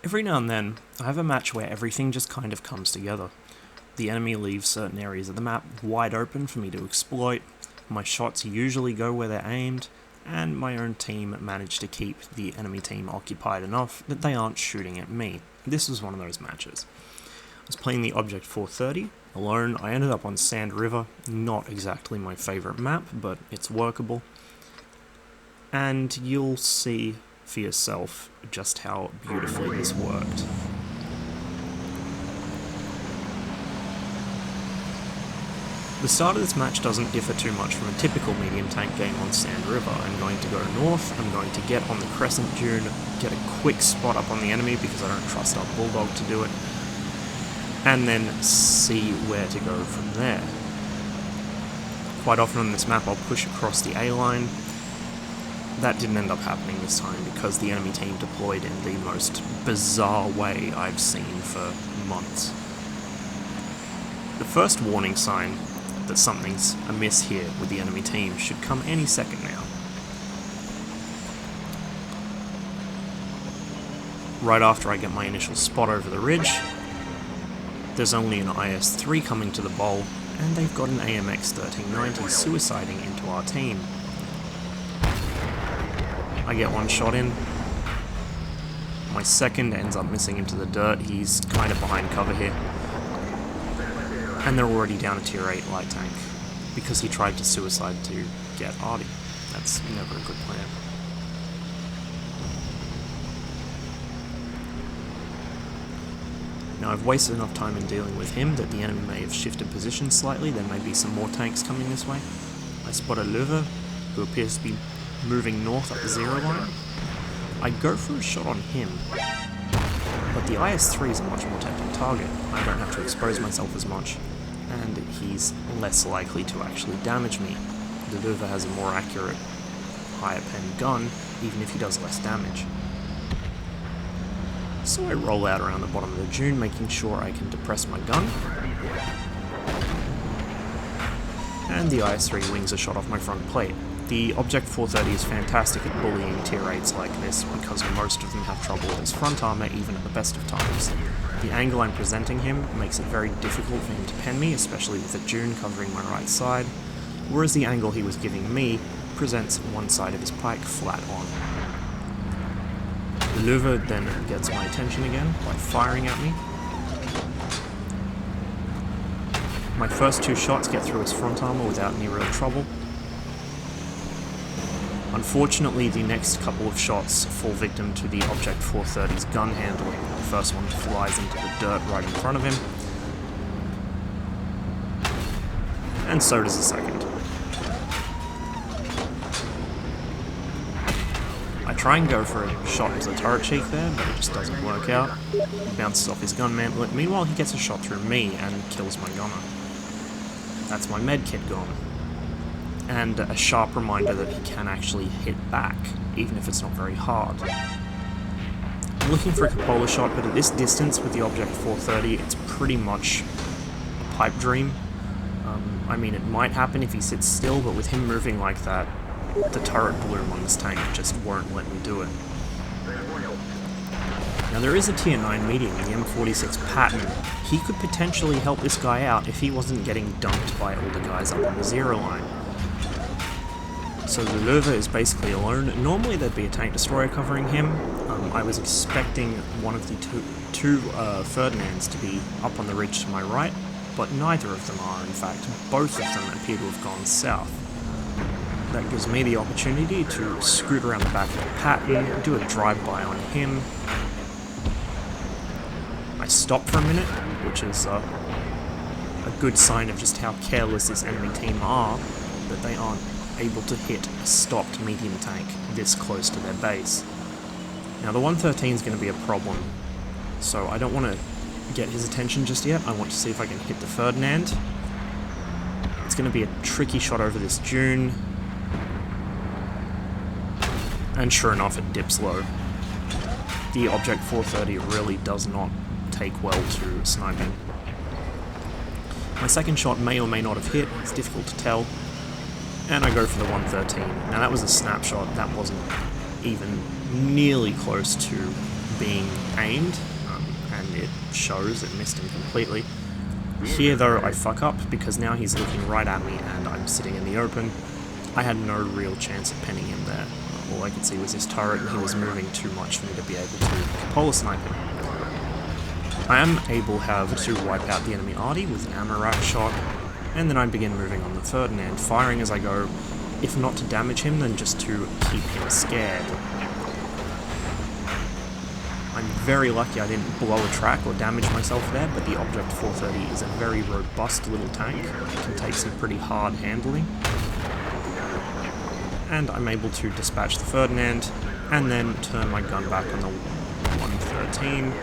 Every now and then, I have a match where everything just kind of comes together. The enemy leaves certain areas of the map wide open for me to exploit, my shots usually go where they're aimed, and my own team manage to keep the enemy team occupied enough that they aren't shooting at me. This was one of those matches. I was playing the Object 430 alone. I ended up on Sand River, not exactly my favourite map, but it's workable. And you'll see for yourself just how beautifully this worked. The start of this match doesn't differ too much from a typical medium tank game on Sand River. I'm going to go north, I'm going to get on the Crescent Dune, get a quick spot up on the enemy because I don't trust our Bulldog to do it, and then see where to go from there. Quite often on this map I'll push across the A line. That didn't end up happening this time because the enemy team deployed in the most bizarre way I've seen for months. The first warning sign that something's amiss here with the enemy team should come any second now. Right after I get my initial spot over the ridge, there's only an IS-3 coming to the bowl, and they've got an AMX 1390 suiciding into our team. I get one shot in. My second ends up missing into the dirt. He's kind of behind cover here. And they're already down a tier 8 light tank because he tried to suicide to get Artie. That's never a good plan. Now I've wasted enough time in dealing with him that the enemy may have shifted position slightly. There may be some more tanks coming this way. I spot a Vulture who appears to be moving north up the zero line. I go for a shot on him, but the IS-3 is a much more tempting target. I don't have to expose myself as much, and he's less likely to actually damage me. The Vulture has a more accurate, higher pen gun, even if he does less damage. So I roll out around the bottom of the dune, making sure I can depress my gun. And the IS-3 wings a shot off my front plate. The Object 430 is fantastic at bullying tier 8s like this because most of them have trouble with his front armor even at the best of times. The angle I'm presenting him makes it very difficult for him to pen me, especially with a dune covering my right side, whereas the angle he was giving me presents one side of his pike flat on. The Vulture then gets my attention again by firing at me. My first two shots get through his front armor without any real trouble. Unfortunately, the next couple of shots fall victim to the Object 430's gun handling. The first one flies into the dirt right in front of him, and so does the second. I try and go for a shot into the turret cheek there, but it just doesn't work out. He bounces off his gun mantlet. Meanwhile, he gets a shot through me and kills my gunner. That's my medkit gone. And a sharp reminder that he can actually hit back, even if it's not very hard. I'm looking for a cupola shot, but at this distance with the Object 430, it's pretty much a pipe dream. I mean, it might happen if he sits still, but with him moving like that, the turret bloom on this tank just won't let me do it. Now there is a tier 9 medium, the M46 Patton. He could potentially help this guy out if he wasn't getting dunked by all the guys up on the zero line. So the Vulture is basically alone. Normally there'd be a tank destroyer covering him. I was expecting one of the two Ferdinands to be up on the ridge to my right, but neither of them are. In fact, both of them appear to have gone south. That gives me the opportunity to scoot around the back of the Patton, do a drive-by on him. I stop for a minute, which is a good sign of just how careless this enemy team are, that they aren't able to hit a stopped medium tank this close to their base. Now the 113 is going to be a problem, so I don't want to get his attention just yet. I want to see if I can hit the Ferdinand. It's going to be a tricky shot over this dune, and sure enough it dips low. The Object 430 really does not take well to sniping. My second shot may or may not have hit, it's difficult to tell. And I go for the 113. Now that was a snapshot, that wasn't even nearly close to being aimed, and it shows, it missed him completely. Here though I fuck up because now he's looking right at me and I'm sitting in the open. I had no real chance of pinning him there. All I could see was his turret and he was moving too much for me to be able to cupola snipe him. I am able, however, to wipe out the enemy arty with an ammo rack shot, and then I begin moving on the Ferdinand, firing as I go, if not to damage him, then just to keep him scared. I'm very lucky I didn't blow a track or damage myself there, but the Object 430 is a very robust little tank. It can take some pretty hard handling. And I'm able to dispatch the Ferdinand, and then turn my gun back on the 113,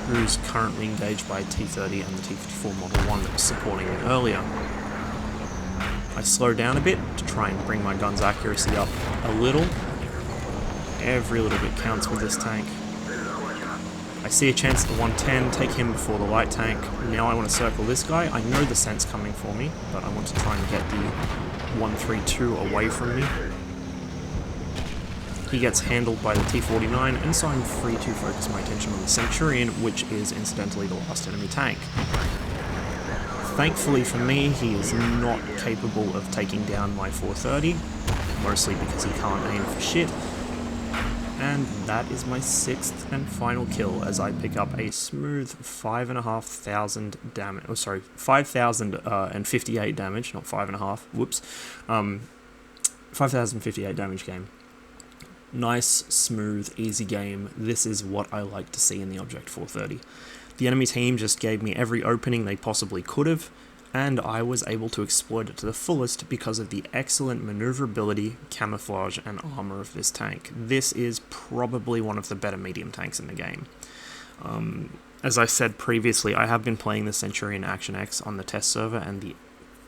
who's currently engaged by T-30 and the T-54 Model 1 that was supporting me earlier. I slow down a bit to try and bring my gun's accuracy up a little. Every little bit counts with this tank. I see a chance at the 110, take him before the light tank. Now I want to circle this guy. I know the scent's coming for me, but I want to try and get the 132 away from me. He gets handled by the T-49, and so I'm free to focus my attention on the Centurion, which is incidentally the last enemy tank. Thankfully for me, he is not capable of taking down my 430, mostly because he can't aim for shit. And that is my 6th and final kill as I pick up a smooth 5,500 damage. Oh, sorry, 5,058 damage, not 5.5. Whoops. 5,058 damage game. Nice, smooth, easy game. This is what I like to see in the Object 430. The enemy team just gave me every opening they possibly could have, and I was able to exploit it to the fullest because of the excellent maneuverability, camouflage, and armor of this tank. This is probably one of the better medium tanks in the game. As I said previously, I have been playing the Centurion Action X on the test server, and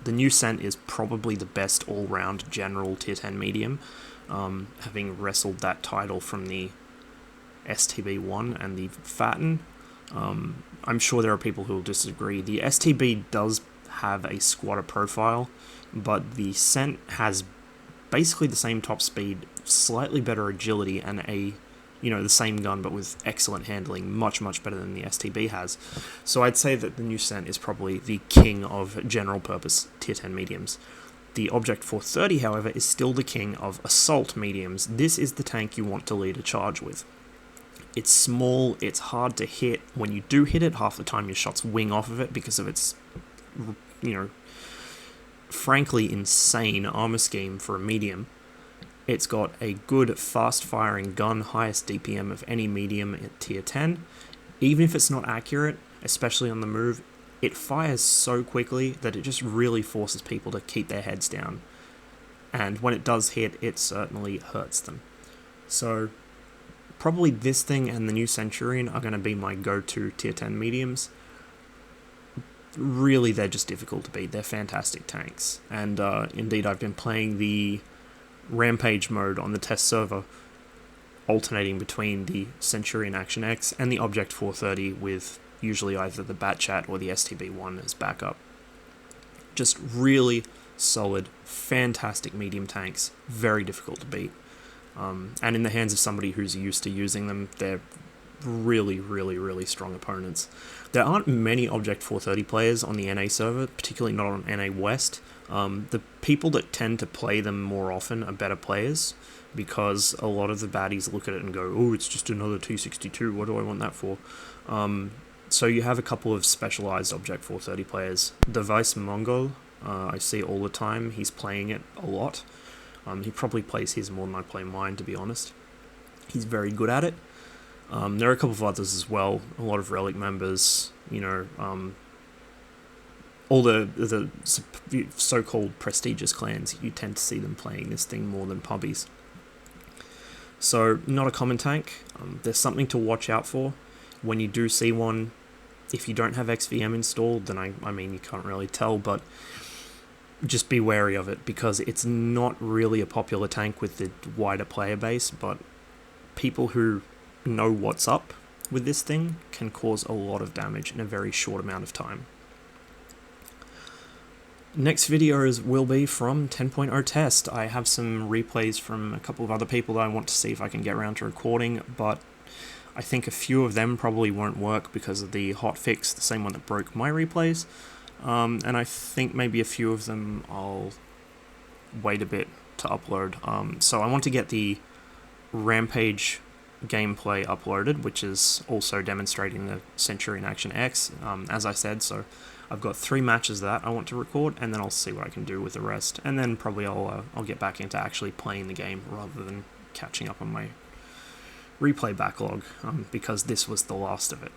the new Cent is probably the best all-round general tier 10 medium, having wrestled that title from the STB1 and the Fatten. I'm sure there are people who will disagree. The STB does have a squatter profile, but the Cent has basically the same top speed, slightly better agility, and the same gun but with excellent handling, much better than the STB has. So I'd say that the new Cent is probably the king of general purpose tier 10 mediums. The Object 430, however, is still the king of assault mediums. This is the tank you want to lead a charge with. It's small, it's hard to hit. When you do hit it, half the time your shots wing off of it because of its, frankly insane armor scheme for a medium. It's got a good fast-firing gun, highest DPM of any medium at tier 10. Even if it's not accurate, especially on the move, it fires so quickly that it just really forces people to keep their heads down. And when it does hit, it certainly hurts them. So probably this thing and the new Centurion are going to be my go-to tier 10 mediums. Really, they're just difficult to beat. They're fantastic tanks. And indeed, I've been playing the Rampage mode on the test server, alternating between the Centurion Action X and the Object 430 with usually either the Batchat or the STB1 as backup. Just really solid, fantastic medium tanks, very difficult to beat. And in the hands of somebody who's used to using them, they're really strong opponents. There aren't many Object 430 players on the NA server, particularly not on NA West. The people that tend to play them more often are better players, because a lot of the baddies look at it and go, oh, it's just another T62, what do I want that for? So you have a couple of specialized Object 430 players. The Vice Mongol, I see all the time, he's playing it a lot. He probably plays his more than I play mine, to be honest. He's very good at it. There are a couple of others as well, a lot of Relic members, all the so-called prestigious clans, you tend to see them playing this thing more than pubbies. So, not a common tank. There's something to watch out for. When you do see one, if you don't have XVM installed, then I mean, you can't really tell, but just be wary of it, because it's not really a popular tank with the wider player base, but people who know what's up with this thing can cause a lot of damage in a very short amount of time. Next videos will be from 10.0 test. I have some replays from a couple of other people that I want to see if I can get around to recording, but I think a few of them probably won't work because of the hotfix, the same one that broke my replays. And I think maybe a few of them I'll wait a bit to upload. So I want to get the Rampage gameplay uploaded, which is also demonstrating the Centurion Action X, as I said. So I've got 3 matches that I want to record, and then I'll see what I can do with the rest. And then probably I'll get back into actually playing the game rather than catching up on my replay backlog, because this was the last of it.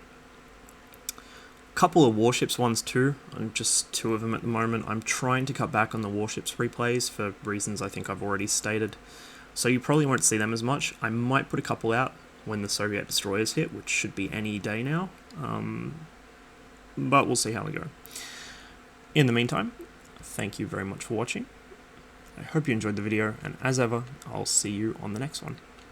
Couple of Warships ones too, just 2 of them at the moment. I'm trying to cut back on the Warships replays for reasons I think I've already stated, so you probably won't see them as much. I might put a couple out when the Soviet destroyers hit, which should be any day now, but we'll see how we go. In the meantime, thank you very much for watching. I hope you enjoyed the video, and as ever, I'll see you on the next one.